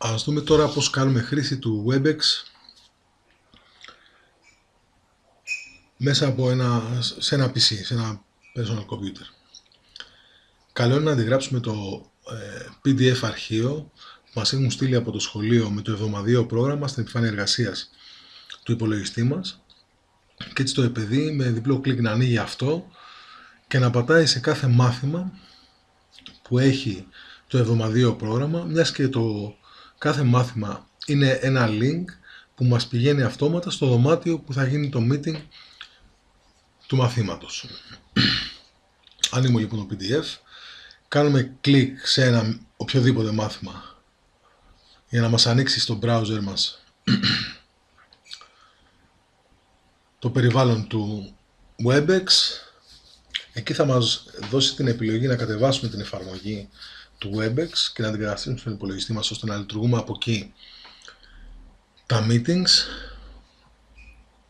Ας δούμε τώρα πώς κάνουμε χρήση του WebEx μέσα από σε ένα PC, σε ένα personal computer. Καλό είναι να αντιγράψουμε το PDF αρχείο που μας έχουν στείλει από το σχολείο με το εβδομαδιαίο πρόγραμμα στην επιφάνεια εργασίας του υπολογιστή μας και έτσι το παιδί με διπλό κλικ να ανοίγει αυτό και να πατάει σε κάθε μάθημα που έχει το εβδομαδιαίο πρόγραμμα, μιας και το κάθε μάθημα είναι ένα link που μας πηγαίνει αυτόματα στο δωμάτιο που θα γίνει το meeting του μαθήματος. Ανοίγουμε λοιπόν το PDF, κάνουμε κλικ σε ένα οποιοδήποτε μάθημα για να μας ανοίξει στο browser μας το περιβάλλον του WebEx. Εκεί θα μας δώσει την επιλογή να κατεβάσουμε την εφαρμογή του WebEx και να την καταστήσουμε στον υπολογιστή μας ώστε να λειτουργούμε από εκεί τα meetings.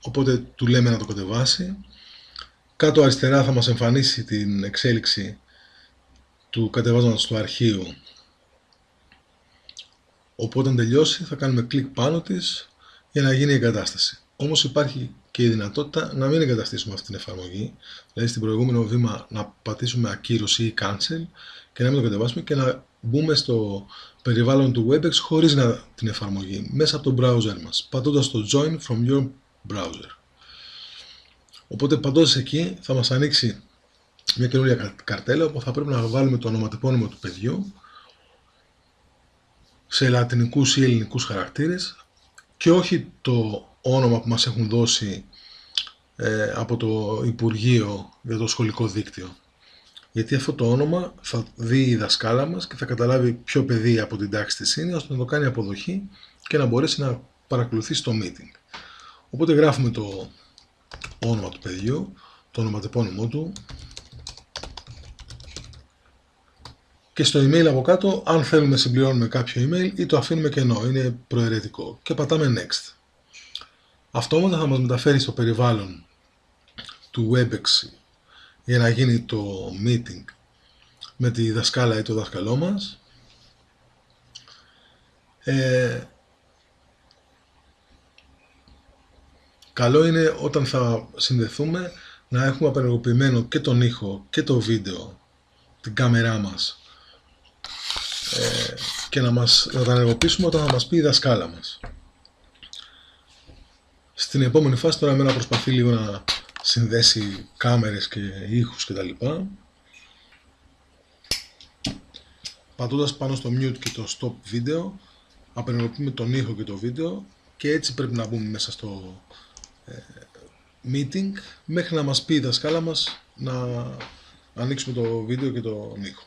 Οπότε του λέμε να το κατεβάσει. Κάτω αριστερά θα μας εμφανίσει την εξέλιξη του κατεβάσματος του αρχείου. Οπότε όταν τελειώσει θα κάνουμε κλικ πάνω της για να γίνει η εγκατάσταση. Όμως υπάρχει και η δυνατότητα να μην εγκαταστήσουμε αυτή την εφαρμογή, δηλαδή στην προηγούμενο βήμα να πατήσουμε ακύρωση ή cancel και να μην το κατεβάσουμε και να μπούμε στο περιβάλλον του WebEx χωρίς την εφαρμογή, μέσα από το browser μας, πατώντας το Join from your browser. Οπότε πατώντας εκεί θα μας ανοίξει μια καινούργια καρτέλα όπου θα πρέπει να βάλουμε το ονοματεπώνυμο του παιδιού σε λατινικούς ή ελληνικούς χαρακτήρες και όχι το όνομα που μας έχουν δώσει από το Υπουργείο για το σχολικό δίκτυο. Γιατί αυτό το όνομα θα δει η δασκάλα μας και θα καταλάβει ποιο παιδί από την τάξη της είναι, ώστε να το κάνει αποδοχή και να μπορέσει να παρακολουθήσει το meeting. Οπότε γράφουμε το όνομα του παιδιού, το ονοματεπώνυμό του και στο email από κάτω, αν θέλουμε συμπληρώνουμε κάποιο email ή το αφήνουμε κενό, είναι προαιρετικό και πατάμε next. Αυτόματα θα μας μεταφέρει στο περιβάλλον του WebEx για να γίνει το meeting με τη δασκάλα ή το δάσκαλό μας. Καλό είναι όταν θα συνδεθούμε να έχουμε απενεργοποιημένο και τον ήχο και το βίντεο, την κάμερά μας και να τα ενεργοποιήσουμε όταν θα μας πει η δασκάλα μας. Στην επόμενη φάση τώρα εμένα προσπαθεί λίγο να συνδέσει κάμερες και ήχους κτλ. Πατώντας πάνω στο mute και το stop video απενεργοποιούμε τον ήχο και το βίντεο και έτσι πρέπει να μπούμε μέσα στο meeting μέχρι να μας πει η δασκάλα μας να ανοίξουμε το βίντεο και τον ήχο.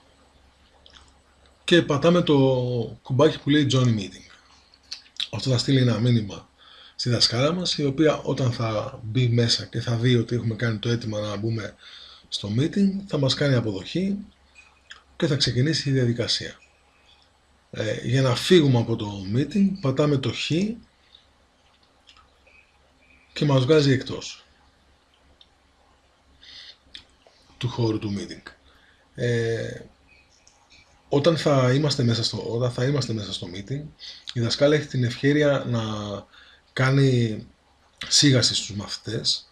Και πατάμε το κουμπάκι που λέει Join Meeting. Αυτό θα στείλει ένα μήνυμα στη δασκάλα μας, η οποία όταν θα μπει μέσα και θα δει ότι έχουμε κάνει το αίτημα να μπούμε στο meeting, θα μας κάνει αποδοχή και θα ξεκινήσει η διαδικασία. Για να φύγουμε από το meeting, πατάμε το Χ και μας βγάζει εκτός του χώρου του meeting. Όταν θα είμαστε μέσα στο meeting, η δασκάλα έχει την ευκαιρία να κάνει σίγαση στους μαθητές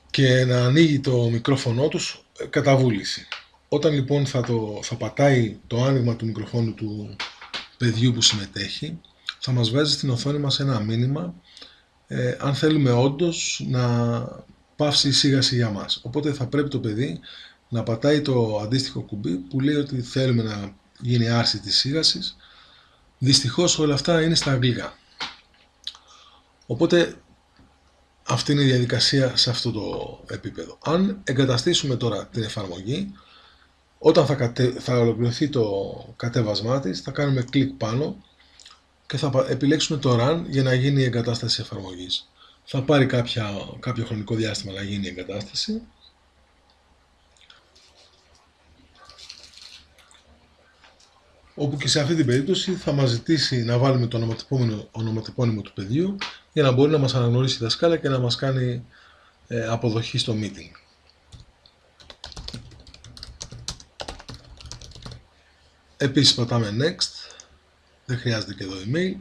και να ανοίγει το μικρόφωνο τους κατά βούληση. Όταν λοιπόν θα πατάει το άνοιγμα του μικροφόνου του παιδιού που συμμετέχει, θα μας βγάζει στην οθόνη μας ένα μήνυμα αν θέλουμε όντως να πάυσει η σίγαση για μας. Οπότε θα πρέπει το παιδί να πατάει το αντίστοιχο κουμπί που λέει ότι θέλουμε να γίνει άρση της σίγασης. Δυστυχώς όλα αυτά είναι στα αγγλικά. Οπότε αυτή είναι η διαδικασία σε αυτό το επίπεδο. Αν εγκαταστήσουμε τώρα την εφαρμογή, όταν θα ολοκληρωθεί το κατέβασμά της, θα κάνουμε κλικ πάνω και θα επιλέξουμε το Run για να γίνει η εγκατάσταση εφαρμογής. Θα πάρει κάποιο χρονικό διάστημα να γίνει η εγκατάσταση. Όπου και σε αυτή την περίπτωση θα μας ζητήσει να βάλουμε το ονοματεπώνυμο του παιδιού για να μπορεί να μας αναγνωρίσει η δασκάλα και να μας κάνει αποδοχή στο meeting. Επίσης πατάμε Next δεν χρειάζεται και εδώ email.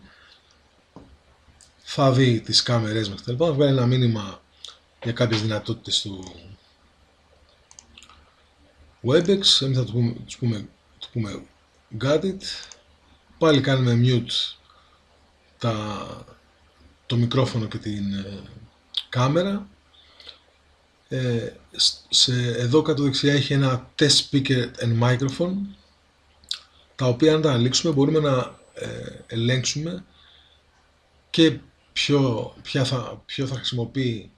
Θα δει τις κάμερες μας κτλ. Θα βγάλει ένα μήνυμα για κάποιες δυνατότητες του WebEx. Εμείς θα του πούμε got it. Πάλι κάνουμε mute το μικρόφωνο και την κάμερα. Εδώ κάτω δεξιά έχει ένα test speaker and microphone, τα οποία αν τα ανοίξουμε μπορούμε να ελέγξουμε και ποιο θα χρησιμοποιεί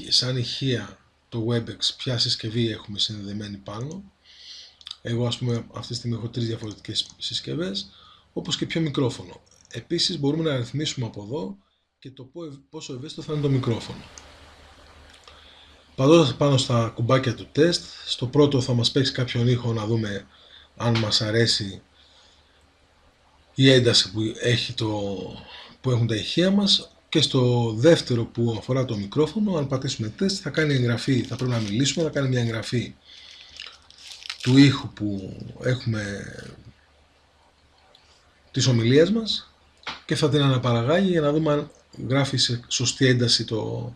σαν ηχεία το WebEx, ποια συσκευή έχουμε συνδεδεμένη πάνω. Εγώ ας πούμε αυτή τη στιγμή έχω 3 διαφορετικές συσκευές, όπως και ποιο μικρόφωνο. Επίσης μπορούμε να ρυθμίσουμε από εδώ και το πόσο ευαίσθητο θα είναι το μικρόφωνο. Πατώντας πάνω στα κουμπάκια του τεστ, στο πρώτο θα μας παίξει κάποιον ήχο να δούμε αν μας αρέσει η ένταση που έχουν τα ηχεία μας, και στο δεύτερο που αφορά το μικρόφωνο, αν πατήσουμε τεστ θα κάνει εγγραφή, θα πρέπει να μιλήσουμε, θα κάνει μια εγγραφή του ήχου που έχουμε της ομιλίας μας και θα την αναπαραγάγει για να δούμε αν γράφει σε σωστή ένταση το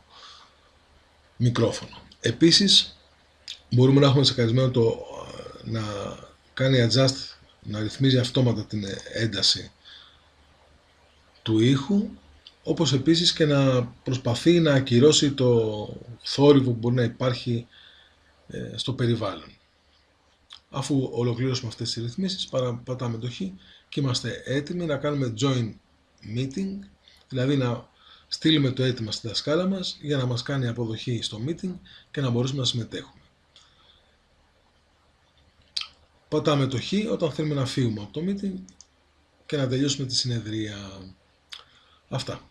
μικρόφωνο. Επίσης μπορούμε να έχουμε ξεκαθαρισμένο να κάνει adjust, να ρυθμίζει αυτόματα την ένταση του ήχου, όπως επίσης και να προσπαθεί να ακυρώσει το θόρυβο που μπορεί να υπάρχει στο περιβάλλον. Αφού ολοκληρώσουμε αυτές τις ρυθμίσεις, πατάμε το Χ και είμαστε έτοιμοι να κάνουμε join meeting, δηλαδή να στείλουμε το αίτημα στη δασκάλα μας για να μας κάνει αποδοχή στο meeting και να μπορέσουμε να συμμετέχουμε. Πατάμε το Χ όταν θέλουμε να φύγουμε από το meeting και να τελειώσουμε τη συνεδρία. Αυτά.